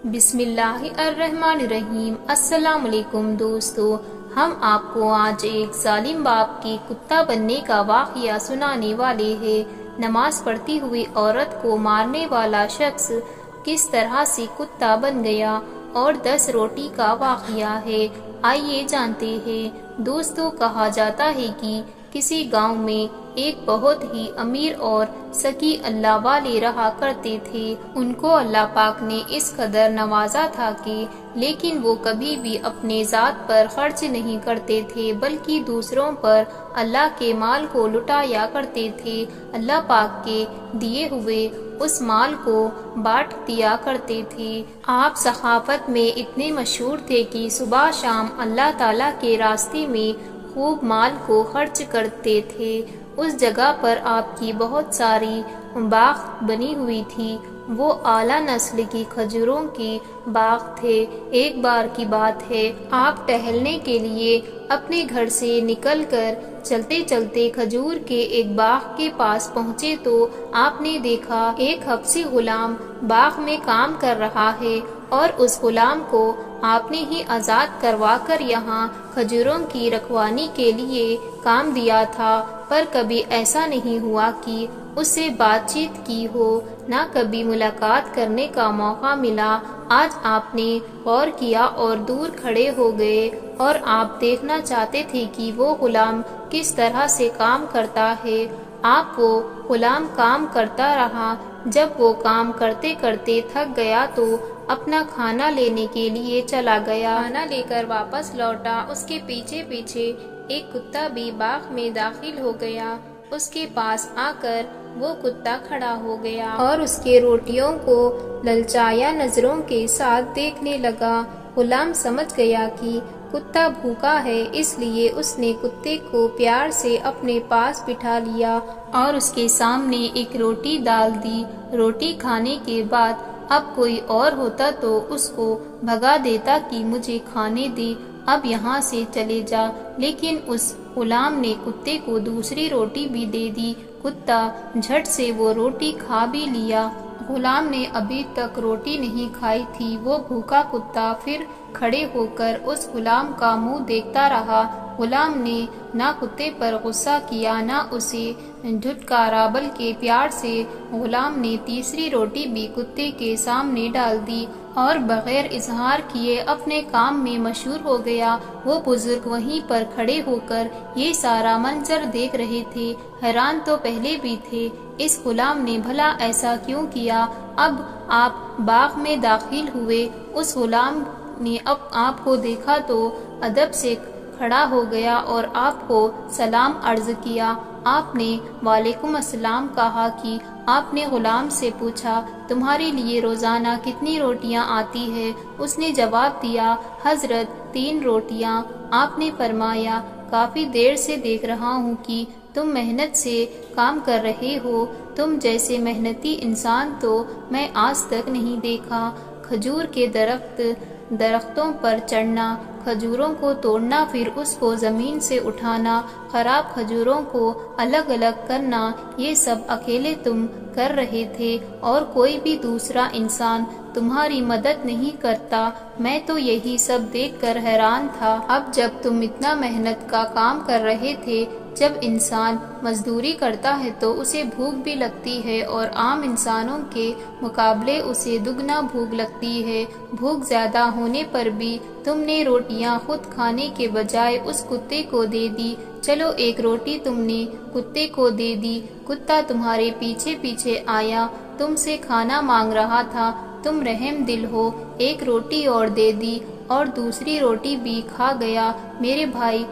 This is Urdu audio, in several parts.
بسم اللہ الرحمن الرحیم۔ السلام علیکم دوستو، ہم آپ کو آج ایک ظالم باپ کی کتا بننے کا واقعہ سنانے والے ہیں۔ نماز پڑھتی ہوئی عورت کو مارنے والا شخص کس طرح سے کتا بن گیا اور 10 روٹی کا واقعہ ہے، آئیے جانتے ہیں۔ دوستو، کہا جاتا ہے کہ کسی گاؤں میں ایک بہت ہی امیر اور سکی اللہ والے رہا کرتے تھے۔ ان کو اللہ پاک نے اس قدر نوازا تھا کہ لیکن وہ کبھی بھی اپنے ذات پر خرچ نہیں کرتے تھے، بلکہ دوسروں پر اللہ کے مال کو لٹایا کرتے تھے۔ اللہ پاک کے دیے ہوئے اس مال کو بانٹ دیا کرتے تھے۔ آپ سخاوت میں اتنے مشہور تھے کہ صبح شام اللہ تعالیٰ کے راستے میں خوب مال کو خرچ کرتے تھے۔ اس جگہ پر آپ کی بہت ساری باغ بنی ہوئی تھی۔ وہ اعلیٰ نسل کی کھجوروں کے باغ تھے۔ ایک بار کی بات ہے، آپ ٹہلنے کے لیے اپنے گھر سے نکل کر چلتے چلتے کھجور کے ایک باغ کے پاس پہنچے تو آپ نے دیکھا ایک حبشی غلام باغ میں کام کر رہا ہے، اور اس غلام کو آپ نے ہی آزاد کروا کر یہاں کھجوروں کی رکھوالی کے لیے کام دیا تھا، پر کبھی ایسا نہیں ہوا کہ اس سے بات چیت کی ہو، نہ کبھی ملاقات کرنے کا موقع ملا۔ آج آپ نے غور کیا اور دور کھڑے ہو گئے، اور آپ دیکھنا چاہتے تھے کہ وہ غلام کس طرح سے کام کرتا ہے۔ آپ وہ غلام کام کرتا رہا۔ جب وہ کام کرتے کرتے تھک گیا تو اپنا کھانا لینے کے لیے چلا گیا۔ کھانا لے کر واپس لوٹا۔ اس کے پیچھے پیچھے ایک کتا بھی باغ میں داخل ہو گیا۔ اس کے پاس آ کر وہ کتا کھڑا ہو گیا اور اس کے روٹیوں کو للچایا نظروں کے ساتھ دیکھنے لگا۔ غلام سمجھ گیا کہ کتا بھوکا ہے، اس لیے اس نے کتے کو پیار سے اپنے پاس بٹھا لیا اور اس کے سامنے ایک روٹی ڈال دی۔ روٹی کھانے کے بعد اب کوئی اور ہوتا تو اس کو بھگا دیتا کہ مجھے کھانے دے، اب یہاں سے چلے جا، لیکن اس غلام نے کتے کو دوسری روٹی بھی دے دی۔ کتا جھٹ سے وہ روٹی کھا بھی لیا۔ غلام نے ابھی تک روٹی نہیں کھائی تھی۔ وہ بھوکا کتا پھر کھڑے ہو کر اس غلام کا منہ دیکھتا رہا۔ غلام نے نہ کتے پر غصہ کیا، نہ اسے دھتکارا، بلکہ پیار سے غلام نے تیسری روٹی بھی کتے کے سامنے ڈال دی اور بغیر اظہار کیے اپنے کام میں مشغول ہو گیا۔ وہ بزرگ وہیں پر کھڑے ہو کر یہ سارا منظر دیکھ رہے تھے۔ حیران تو پہلے بھی تھے، اس غلام نے بھلا ایسا کیوں کیا؟ اب آپ باغ میں داخل ہوئے۔ اس غلام نے اب آپ کو دیکھا تو ادب سے کھڑا ہو گیا اور آپ کو سلام عرض کیا۔ آپ نے وعلیکم السلام کہا کہ آپ نے غلام سے پوچھا تمہارے لیے روزانہ کتنی روٹیاں آتی ہے؟ اس نے جواب دیا، حضرت 3 روٹیاں۔ آپ نے فرمایا، کافی دیر سے دیکھ رہا ہوں کہ تم محنت سے کام کر رہے ہو، تم جیسے محنتی انسان تو میں آج تک نہیں دیکھا۔ کھجور کے درختوں پر چڑھنا، کھجوروں کو توڑنا، پھر اس کو زمین سے اٹھانا، خراب کھجوروں کو الگ الگ کرنا، یہ سب اکیلے تم کر رہے تھے اور کوئی بھی دوسرا انسان تمہاری مدد نہیں کرتا۔ میں تو یہی سب دیکھ کر حیران تھا۔ اب جب تم اتنا محنت کا کام کر رہے تھے، جب انسان مزدوری کرتا ہے تو اسے بھوک بھی لگتی ہے اور عام انسانوں کے مقابلے اسے دگنا بھوک لگتی ہے۔ بھوک زیادہ ہونے پر بھی تم نے روٹیاں خود کھانے کے بجائے اس کتے کو دے دی۔ چلو ایک روٹی تم نے کتے کو دے دی، کتا تمہارے پیچھے پیچھے آیا، تم سے کھانا مانگ رہا تھا، تم رحم دل ہو، ایک روٹی اور دے دی اور دوسری روٹی بھی کھا گیا۔ میرے بھائی،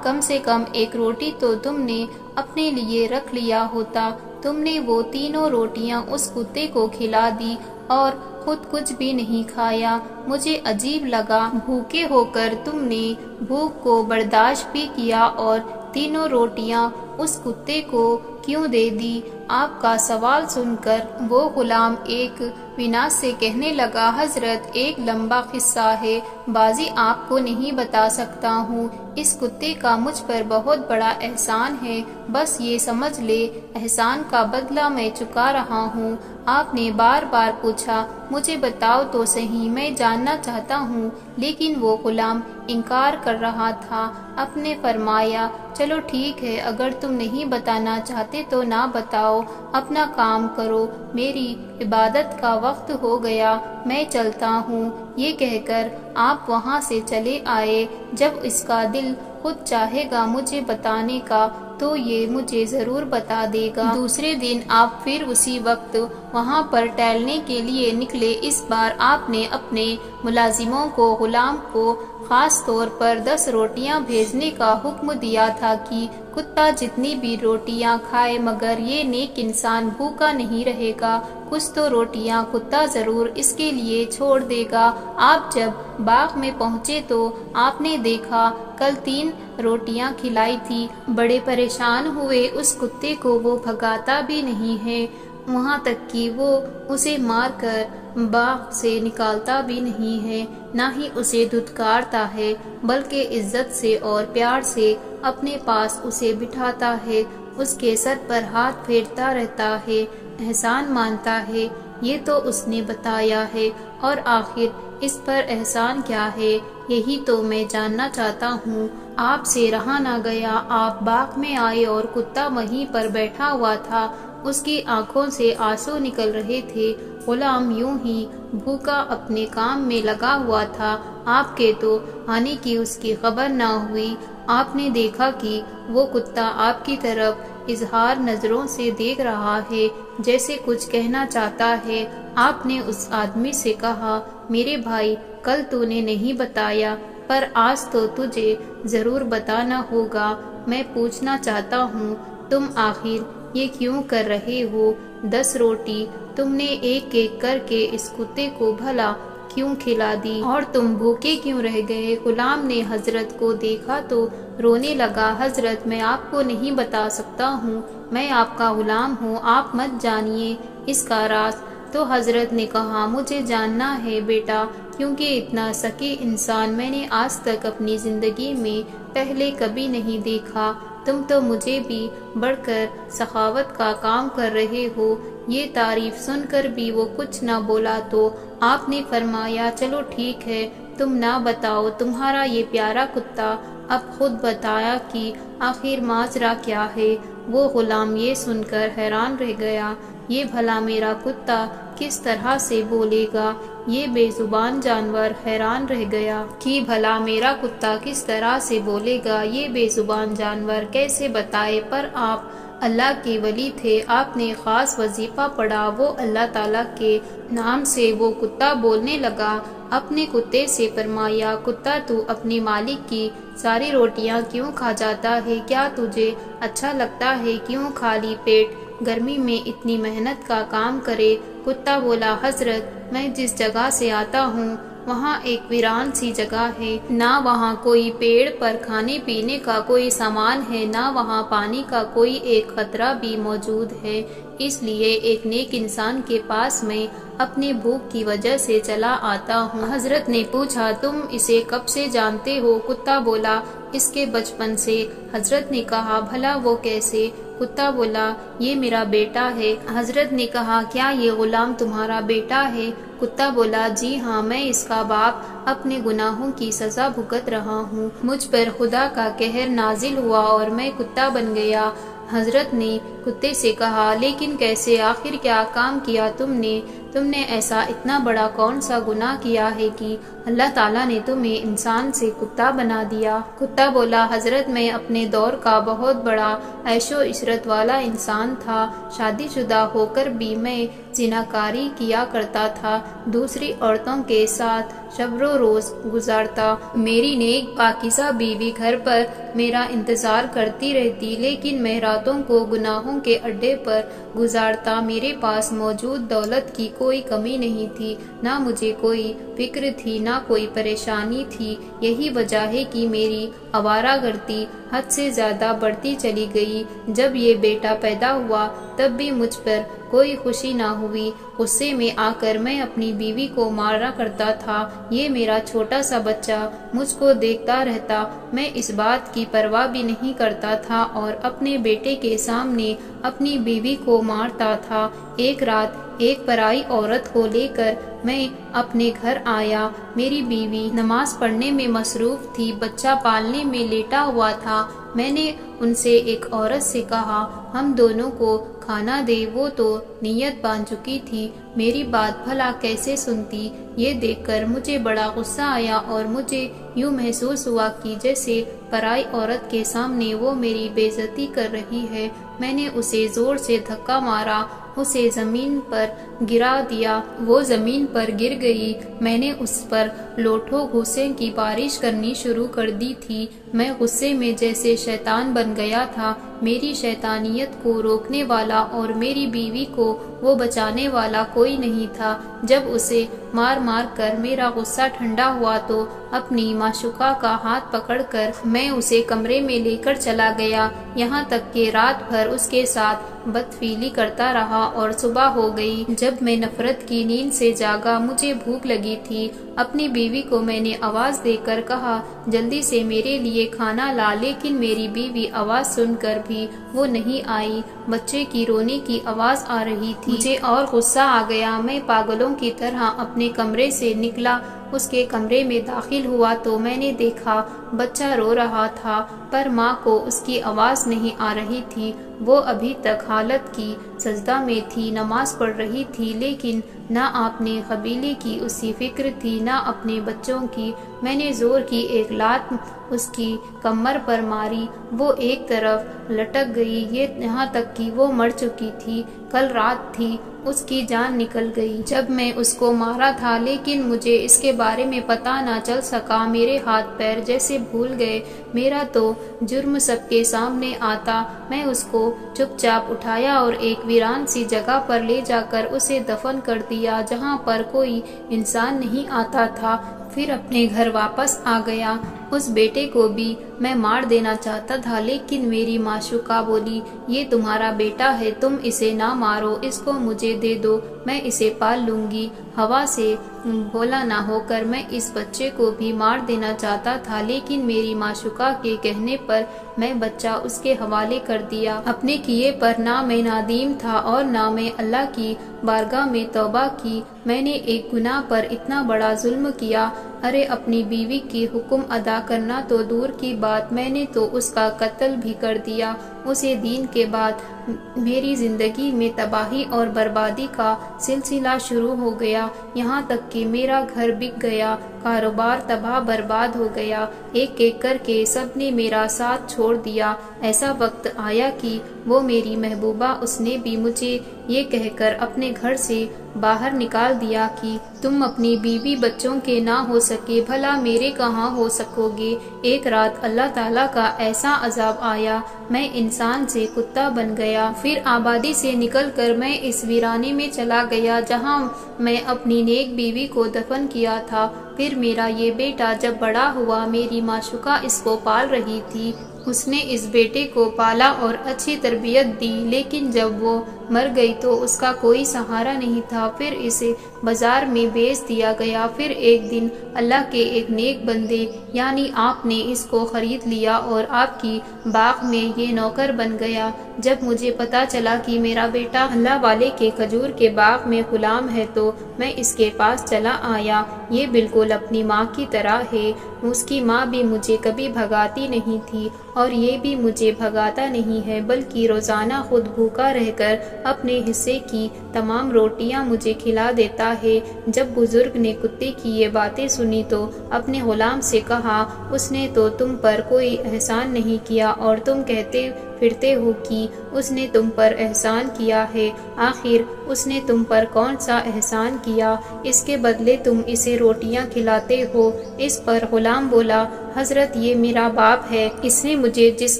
کم سے کم ایک روٹی تو تم نے اپنے لیے رکھ لیا ہوتا۔ تم نے وہ 3 روٹیاں اس کتے کو کھلا دی اور خود کچھ بھی نہیں کھایا۔ مجھے عجیب لگا، بھوکے ہو کر تم نے بھوک کو برداشت بھی کیا اور 3 روٹیاں اس کتے کو کیوں دے دی؟ آپ کا سوال سن کر وہ غلام ایک ویناس سے کہنے لگا، حضرت ایک لمبا قصہ ہے، بازی آپ کو نہیں بتا سکتا ہوں۔ اس کتے کا مجھ پر بہت بڑا احسان ہے، بس یہ سمجھ لے احسان کا بدلہ میں چکا رہا ہوں۔ آپ نے بار بار پوچھا مجھے بتاؤ تو صحیح، میں جاننا چاہتا ہوں، لیکن وہ غلام انکار کر رہا تھا۔ آپ نے فرمایا چلو ٹھیک ہے، اگر تم نہیں بتانا چاہتے تو نہ بتاؤ، اپنا کام کرو، میری عبادت کا وقت ہو گیا، میں چلتا ہوں۔ یہ کہہ کر آپ وہاں سے چلے آئے۔ جب اس کا دل خود چاہے گا مجھے بتانے کا تو یہ مجھے ضرور بتا دے گا۔ دوسرے دن آپ پھر اسی وقت وہاں پر ٹہلنے کے لیے نکلے۔ اس بار آپ نے اپنے ملازموں کو غلام کو خاص طور پر 10 روٹیاں بھیجنے کا حکم دیا تھا کہ کتا جتنی بھی روٹیاں کھائے مگر یہ نیک انسان بھوکا نہیں رہے گا، کچھ تو روٹیاں کتا ضرور اس کے لیے چھوڑ دے گا۔ آپ جب باغ میں پہنچے تو آپ نے دیکھا کل 3 روٹیاں کھلائی تھی۔ بڑے پریشان ہوئے، اس کتے کو وہ بھگاتا بھی نہیں ہے، وہاں تک کہ وہ اسے مار کر باغ سے نکالتا بھی نہیں ہے، نہ ہی اسے دھتکارتا ہے، بلکہ عزت سے اور پیار سے اپنے پاس اسے بٹھاتا ہے، اس کے سر پر ہاتھ پھیرتا رہتا ہے، احسان مانتا ہے۔ یہ تو اس نے بتایا ہے، اور آخر اس پر احسان کیا ہے، یہی تو میں جاننا چاہتا ہوں۔ آپ سے رہا نہ گیا، آپ باغ میں آئے اور کتا وہیں پر بیٹھا ہوا تھا، اس کی آنکھوں سے آنسو نکل رہے تھے۔ غلام یوں ہی بھوکا اپنے کام میں لگا ہوا تھا، آپ کے تو آنے کی اس کی خبر نہ ہوئی۔ آپ نے دیکھا کہ وہ کتا آپ کی طرف اظہار نظروں سے دیکھ رہا ہے، جیسے کچھ کہنا چاہتا ہے۔ آپ نے اس آدمی سے کہا میرے بھائی، کل تو نے نہیں بتایا، پر آج تو تجھے ضرور بتانا ہوگا، میں پوچھنا چاہتا ہوں تم آخر یہ کیوں کر رہے ہو؟ 10 روٹی تم نے ایک ایک کر کے اس کتے کو بھلا کیوں کھلا دی، اور تم بھوکے کیوں رہ گئے؟ غلام نے حضرت کو دیکھا تو رونے لگا۔ حضرت میں آپ کو نہیں بتا سکتا ہوں، میں آپ کا غلام ہوں، آپ مت جانیے اس کا راز۔ تو حضرت نے کہا مجھے جاننا ہے بیٹا، کیونکہ اتنا سخی انسان میں نے آج تک اپنی زندگی میں پہلے کبھی نہیں دیکھا، تم تو مجھے بھی بڑھ کر سخاوت کا کام کر رہے ہو۔ یہ تعریف سن کر بھی وہ کچھ نہ بولا تو آپ نے فرمایا چلو ٹھیک ہے، تم نہ بتاؤ، تمہارا یہ پیارا کتا اب خود بتایا کہ آخر ماجرا کیا ہے۔ وہ غلام یہ سن کر حیران رہ گیا، یہ بھلا میرا کتا کس طرح سے بولے گا؟ یہ بے زبان جانور حیران رہ گیا کہ بھلا میرا کتا کس طرح سے بولے گا، یہ بے زبان جانور کیسے بتائے؟ پر آپ اللہ کے ولی تھے، آپ نے خاص وظیفہ پڑھا، وہ اللہ تعالیٰ کے نام سے وہ کتا بولنے لگا۔ اپنے کتے سے فرمایا کتا تو اپنے مالک کی ساری روٹیاں کیوں کھا جاتا ہے؟ کیا تجھے اچھا لگتا ہے؟ کیوں خالی پیٹ گرمی میں اتنی محنت کا کام کرے؟ کتا بولا حضرت میں جس جگہ سے آتا ہوں وہاں ایک ویران سی جگہ ہے، نہ وہاں کوئی پیڑ پر کھانے پینے کا کوئی سامان ہے، نہ وہاں پانی کا کوئی ایک قطرہ بھی موجود ہے، اس لیے ایک نیک انسان کے پاس میں اپنے بھوک کی وجہ سے چلا آتا ہوں۔ حضرت نے پوچھا تم اسے کب سے جانتے ہو؟ کتا بولا اس کے بچپن سے۔ حضرت نے کہا بھلا وہ کیسے؟ کتا بولا یہ میرا بیٹا ہے۔ حضرت نے کہا کیا یہ غلام تمہارا بیٹا ہے؟ کتا بولا جی ہاں، میں اس کا باپ اپنے گناہوں کی سزا بھگت رہا ہوں، مجھ پر خدا کا قہر نازل ہوا اور میں کتا بن گیا۔ حضرت نے کتے سے کہا لیکن کیسے؟ آخر کیا کام کیا تم نے ایسا اتنا بڑا کون سا گناہ کیا ہے کہ اللہ تعالیٰ نے تمہیں انسان سے کتا بنا دیا؟ کتا بولا حضرت میں اپنے دور کا بہت بڑا عیش و عشرت والا انسان تھا، شادی شدہ ہو کر بھی میں زناکاری کیا کرتا تھا، دوسری عورتوں کے ساتھ شب و روز گزارتا، میری نیک پاکیزہ بیوی گھر پر میرا انتظار کرتی رہتی، لیکن میں راتوں کو گناہوں کے اڈے پر گزارتا، میرے پاس موجود دولت کی کوئی کمی نہیں تھی، نہ مجھے کوئی فکر تھی، نہ کوئی پریشانی تھی، یہی وجہ ہے کہ میری آوارہ گردی حد سے زیادہ بڑھتی چلی گئی۔ جب یہ بیٹا پیدا ہوا تب بھی مجھ پر کوئی خوشی نہ ہوئی، غصے میں آ کر میں اپنی بیوی کو مارا کرتا تھا، یہ میرا چھوٹا سا بچہ مجھ کو دیکھتا رہتا، میں اس بات کی پرواہ بھی نہیں کرتا تھا اور اپنے بیٹے کے سامنے اپنی بیوی کو مارتا تھا۔ ایک رات ایک پرائی عورت کو لے کر میں اپنے گھر آیا۔ میری بیوی نماز پڑھنے میں مصروف تھی، بچہ پالنے میں لیٹا ہوا تھا۔ میں نے ان سے ایک عورت سے کہا ہم دونوں کو کھانا دے، وہ تو نیت باندھ چکی تھی، میری بات بھلا کیسے سنتی۔ یہ دیکھ کر مجھے بڑا غصہ آیا اور مجھے یوں محسوس ہوا کہ جیسے پرائی عورت کے سامنے وہ میری بے عزتی کر رہی ہے۔ میں نے اسے زور سے دھکا مارا، اسے زمین پر گرا دیا، وہ زمین پر گر گئی۔ میں نے اس پر لوٹھوں غصے کی بارش کرنی شروع کر دی تھی۔ میں غصے میں جیسے شیطان بن گیا تھا، میری شیطانیت کو روکنے والا اور میری بیوی کو وہ بچانے والا کوئی نہیں تھا۔ جب اسے مار مار کر میرا غصہ ٹھنڈا ہوا تو اپنی معشوقہ کا ہاتھ پکڑ کر میں اسے کمرے میں لے کر چلا گیا، یہاں تک کہ رات بھر اس کے ساتھ بدفعلی کرتا رہا اور صبح ہو گئی۔ جب میں نفرت کی نیند سے جاگا، مجھے بھوک لگی تھی۔ اپنی بیوی کو میں نے آواز دے کر کہا جلدی سے میرے لیے کھانا لا، لیکن میری بیوی آواز سن کر بھی وہ نہیں آئی۔ بچے کی رونے کی آواز آ رہی تھی۔ مجھے اور غصہ آ گیا، میں پاگلوں کی طرح اپنے کمرے سے نکلا۔ اس کے کمرے میں داخل ہوا تو میں نے دیکھا بچہ رو رہا تھا، پر ماں کو اس کی آواز نہیں آ رہی تھی۔ وہ ابھی تک حالت کی سجدہ میں تھی، نماز پڑھ رہی تھی، لیکن نہ اپنے قبیلے کی اسی فکر تھی نہ اپنے بچوں کی۔ میں نے زور کی ایک لات اس کی کمر پر ماری، وہ ایک طرف لٹک گئی، یہاں تک کہ وہ مر چکی تھی۔ کل رات تھی، اس کی جان نکل گئی جب میں اس کو مارا تھا، لیکن مجھے اس کے بارے میں پتہ نہ چل سکا۔ میرے ہاتھ پیر جیسے بھول گئے، میرا تو جرم سب کے سامنے آتا۔ میں اس کو چپ چاپ اٹھایا اور ایک ویران سی جگہ پر لے جا کر اسے دفن کر دیا جہاں پر کوئی انسان نہیں آتا تھا۔ پھر اپنے گھر واپس آ گیا۔ اس بیٹے کو بھی میں مار دینا چاہتا تھا، لیکن میری معشوقہ بولی یہ تمہارا بیٹا ہے، تم اسے نہ مارو، اس کو مجھے دے دو، میں اسے پال لوں گی۔ ہوا سے بھولا نہ ہو کر میں اس بچے کو بھی مار دینا چاہتا تھا، لیکن میری معشوقہ کے کہنے پر میں بچہ اس کے حوالے کر دیا۔ اپنے کیے پر نہ میں نادم تھا اور نہ میں اللہ کی بارگاہ میں توبہ کی۔ میں نے ایک گناہ پر اتنا بڑا ظلم کیا۔ ارے اپنی بیوی کی حکم ادا کرنا تو دور کی بات، میں نے تو اس کا قتل بھی کر دیا۔ اسے دین کے بعد میری زندگی میں تباہی اور بربادی کا سلسلہ شروع ہو گیا، یہاں تک کہ میرا گھر بک گیا، کاروبار تباہ برباد ہو گیا، ایک ایک کر کے سب نے میرا ساتھ چھوڑ دیا۔ ایسا وقت آیا کہ وہ میری محبوبہ، اس نے بھی مجھے یہ کہہ کر اپنے گھر سے باہر نکال دیا کہ تم اپنی بیوی بچوں کے نہ ہو سکے، بھلا میرے کہاں ہو سکو گے۔ ایک رات اللہ تعالیٰ کا ایسا عذاب آیا، میں انسان سے کتا بن گیا۔ پھر آبادی سے نکل کر میں اس ویرانے میں چلا گیا جہاں میں اپنی نیک بیوی کو دفن کیا تھا۔ پھر میرا یہ بیٹا جب بڑا ہوا، میری معشوقہ اس کو پال رہی تھی، اس نے اس بیٹے کو پالا اور اچھی تربیت دی، لیکن جب وہ مر گئی تو اس کا کوئی سہارا نہیں تھا۔ پھر اسے بازار میں بیچ دیا گیا۔ پھر ایک دن اللہ کے ایک نیک بندے یعنی آپ نے اس کو خرید لیا اور آپ کی باغ میں یہ نوکر بن گیا۔ جب مجھے پتا چلا کہ میرا بیٹا اللہ والے کے کھجور کے باغ میں غلام ہے تو میں اس کے پاس چلا آیا۔ یہ بالکل اپنی ماں کی طرح ہے، اس کی ماں بھی مجھے کبھی بھگاتی نہیں تھی اور یہ بھی مجھے بھگاتا نہیں ہے، بلکہ روزانہ خود بھوکا رہ کر اپنے حصے کی تمام روٹیاں مجھے کھلا دیتا ہے۔ جب بزرگ نے کتے کی یہ باتیں سنی تو اپنے غلام سے کہا اس نے تو تم پر کوئی احسان نہیں کیا اور تم کہتے پھرتے ہو کہ اس نے تم پر احسان کیا ہے، آخر اس نے تم پر کون سا احسان کیا، اس کے بدلے تم اسے روٹیاں کھلاتے ہو۔ اس پر غلام بولا حضرت یہ میرا باپ ہے، اس نے مجھے جس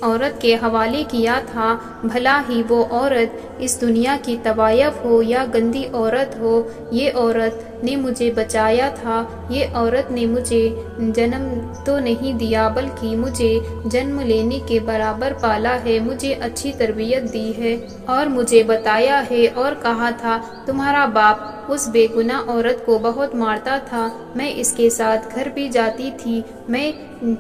عورت کے حوالے کیا تھا، بھلا ہی وہ عورت اس دنیا کی طوائف ہو یا گندی عورت ہو، یہ عورت نے مجھے بچایا تھا، یہ عورت نے مجھے جنم تو نہیں دیا بلکہ مجھے جنم لینے کے برابر پالا ہے، مجھے اچھی تربیت دی ہے اور مجھے بتایا ہے اور کہا تھا تمہارا باپ اس بے گناہ عورت کو بہت مارتا تھا، میں اس کے ساتھ گھر بھی جاتی تھی، میں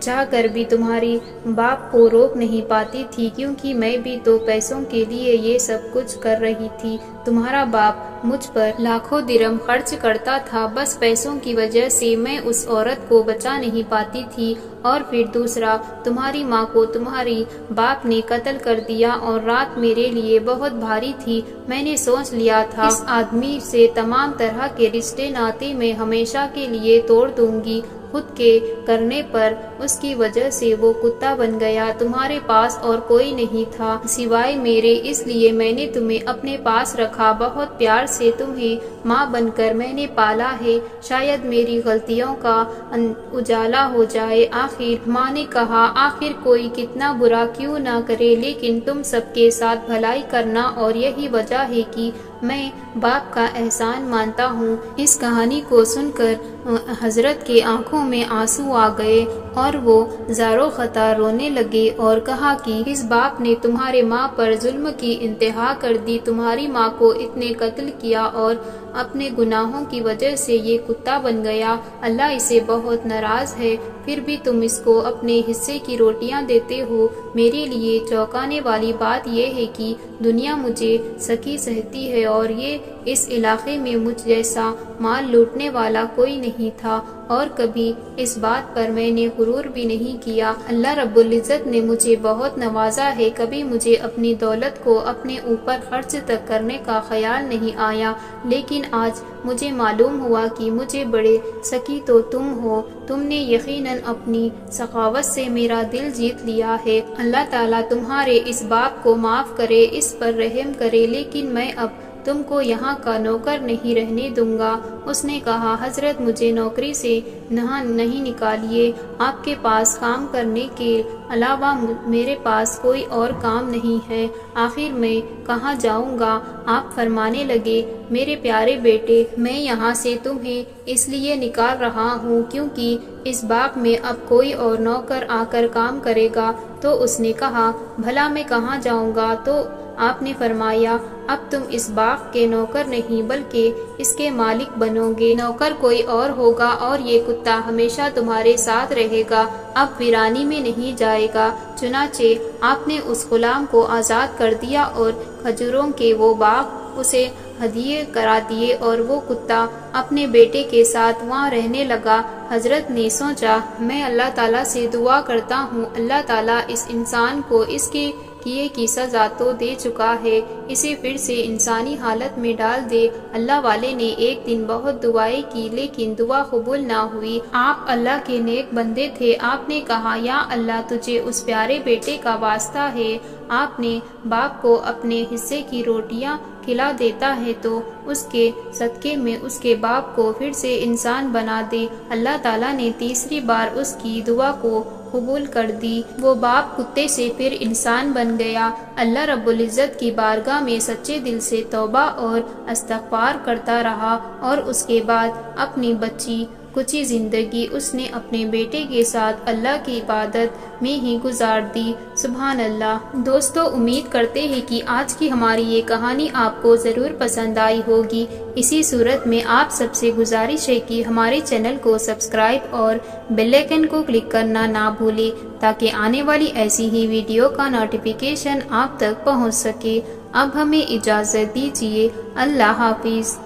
چاہ کر بھی تمہاری باپ کو روک نہیں پاتی تھی کیونکہ میں بھی تو پیسوں کے لیے یہ سب کچھ کر رہی تھی، تمہارا باپ مجھ پر لاکھوں درہم خرچ کرتا تھا، بس پیسوں کی وجہ سے میں اس عورت کو بچا نہیں پاتی تھی۔ اور پھر دوسرا، تمہاری ماں کو تمہاری باپ نے قتل کر دیا اور رات میرے لیے بہت بھاری تھی۔ میں نے سوچ لیا تھا اس آدمی سے تمام طرح کے رشتے ناتے میں ہمیشہ کے لیے توڑ دوں گی۔ خود کے کرنے پر اس کی وجہ سے وہ کتا بن گیا۔ تمہارے پاس اور کوئی نہیں تھا سوائے میرے، اس لیے میں نے تمہیں اپنے پاس رکھا، بہت پیار سے تمہیں ماں بن کر میں نے پالا ہے۔ شاید میری غلطیوں کا اجالا ہو جائے۔ آخر ماں نے کہا، آخر کوئی کتنا برا کیوں نہ کرے، لیکن تم سب کے ساتھ بھلائی کرنا، اور یہی وجہ ہے کہ میں باپ کا احسان مانتا ہوں۔ اس کہانی کو سن کر حضرت کے آنکھوں میں آنسو آ گئے اور وہ زاروں خطا رونے لگے اور کہا کہ اس باپ نے تمہارے ماں پر ظلم کی انتہا کر دی، تمہاری ماں کو اتنے قتل کیا اور اپنے گناہوں کی وجہ سے یہ کتا بن گیا۔ اللہ اسے بہت ناراض ہے، پھر بھی تم اس کو اپنے حصے کی روٹیاں دیتے ہو۔ میرے لیے چونکانے والی بات یہ ہے کہ دنیا مجھے سکی سہتی ہے اور یہ اس علاقے میں مجھ جیسا مال لوٹنے والا کوئی نہیں تھا، اور کبھی اس بات پر میں نے غرور بھی نہیں کیا۔ اللہ رب العزت نے مجھے بہت نوازا ہے، کبھی مجھے اپنی دولت کو اپنے اوپر خرچ تک کرنے کا خیال نہیں آیا، لیکن آج مجھے معلوم ہوا کہ مجھے بڑے سکی تو تم ہو۔ تم نے یقیناً اپنی سخاوت سے میرا دل جیت لیا ہے۔ اللہ تعالیٰ تمہارے اس باپ کو معاف کرے، اس پر رحم کرے، لیکن میں اب تم کو یہاں کا نوکر نہیں رہنے دوں گا۔ اس نے کہا، حضرت مجھے نوکری سے نہیں نکالیے، آپ کے پاس کام کرنے کے علاوہ میرے پاس کوئی اور کام نہیں ہے، آخر میں کہاں جاؤں گا؟ آپ فرمانے لگے، میرے پیارے بیٹے، میں یہاں سے تمہیں اس لیے نکال رہا ہوں کیونکہ اس باغ میں اب کوئی اور نوکر آ کر کام کرے گا۔ تو اس نے کہا، بھلا میں کہاں جاؤں گا؟ تو آپ نے فرمایا، اب تم اس باغ کے نوکر نہیں بلکہ اس کے مالک بنو گے، نوکر کوئی اور ہوگا اور یہ کتا ہمیشہ تمہارے ساتھ رہے گا، اب ویرانی میں نہیں جائے گا۔ چنانچہ آپ نے اس غلام کو آزاد کر دیا اور کھجوروں کے وہ باغ اسے ہدیے کرا دیے، اور وہ کتا اپنے بیٹے کے ساتھ وہاں رہنے لگا۔ حضرت نے سوچا، میں اللہ تعالیٰ سے دعا کرتا ہوں، اللہ تعالیٰ اس انسان کو اس کے کیے کی سزا تو دے چکا ہے، اسے پھر سے انسانی حالت میں ڈال دے۔ اللہ والے نے ایک دن بہت دعائیں کی لیکن دعا قبول نہ ہوئی۔ آپ اللہ کے نیک بندے تھے، آپ نے کہا، یا اللہ تجھے اس پیارے بیٹے کا واسطہ ہے، آپ نے باپ کو اپنے حصے کی روٹیاں کھلا دیتا ہے تو اس کے صدقے میں اس کے باپ کو پھر سے انسان بنا دے۔ اللہ تعالیٰ نے تیسری بار اس کی دعا کو قبول کر دی، وہ باپ کتے سے پھر انسان بن گیا۔ اللہ رب العزت کی بارگاہ میں سچے دل سے توبہ اور استغفار کرتا رہا، اور اس کے بعد اپنی بچی کچی زندگی اس نے اپنے بیٹے کے ساتھ اللہ کی عبادت میں ہی گزار دی۔ سبحان اللہ۔ دوستو، امید کرتے ہیں کہ آج کی ہماری یہ کہانی آپ کو ضرور پسند آئی ہوگی۔ اسی صورت میں آپ سب سے گزارش ہے کہ ہمارے چینل کو سبسکرائب اور بیل آئیکن کو کلک کرنا نہ بھولیں تاکہ آنے والی ایسی ہی ویڈیو کا نوٹیفیکیشن آپ تک پہنچ سکے۔ اب ہمیں اجازت دیجیے، اللہ حافظ۔